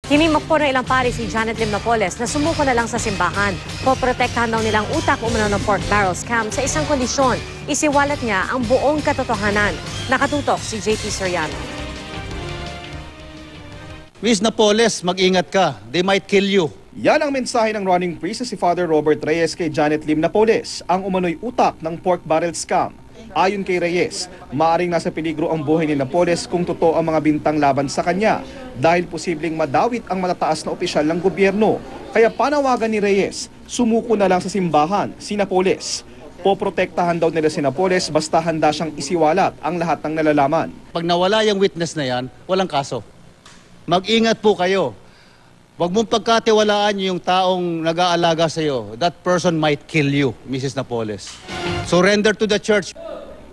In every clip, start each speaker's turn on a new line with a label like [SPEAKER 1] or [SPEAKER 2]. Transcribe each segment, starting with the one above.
[SPEAKER 1] Hinimok po ng ilang pari si Janet Lim Napoles na sumuko na lang sa simbahan. Poprotektahan daw nilang utak umano ng pork barrel scam sa isang kondisyon. Isiwalat niya ang buong katotohanan. Nakatutok si JP Soriano.
[SPEAKER 2] Miss Napoles, mag-ingat ka. They might kill you.
[SPEAKER 3] Yan ang mensahe ng running priest si Father Robert Reyes kay Janet Lim Napoles, ang umano'y utak ng pork barrel scam. Ayon kay Reyes, maaring nasa peligro ang buhay ni Napoles kung totoo ang mga bintang laban sa kanya dahil posibleng madawit ang matataas na opisyal ng gobyerno. Kaya panawagan ni Reyes, sumuko na lang sa simbahan si Napoles. Poprotektahan daw nila si Napoles basta handa siyang isiwalat ang lahat ng nalalaman.
[SPEAKER 2] Pag nawala yung witness na yan, walang kaso. Mag-ingat po kayo. Huwag mong pagkatiwalaan yung taong nag-aalaga sa iyo. That person might kill you, Mrs. Napoles. Surrender to the church.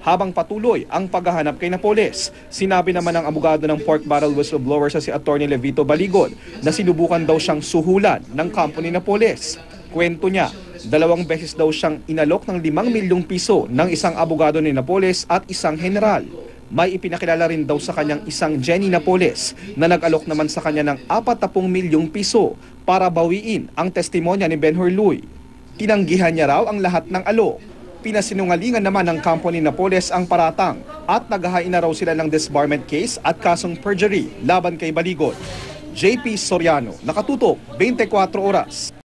[SPEAKER 3] Habang patuloy ang paghahanap kay Napoles, sinabi naman ng abogado ng pork barrel whistleblower si Atty. Levito Baligod na sinubukan daw siyang suhulan ng kampo ni Napoles. Kwento niya, 2 beses daw siyang inalok ng 5 milyong piso ng isang abogado ni Napoles at isang general. May ipinakilala rin daw sa kanyang isang Jenny Napoles na nag-alok naman sa kanya ng 40 milyong piso para bawiin ang testimonya ni Ben Hurluy. Tinanggihan niya raw ang lahat ng alok. Pinasinungalingan naman ng kampo ni Napoles ang paratang at naghahain na raw sila ng disbarment case at kasong perjury laban kay Baligod. JP Soriano, nakatutok 24 oras.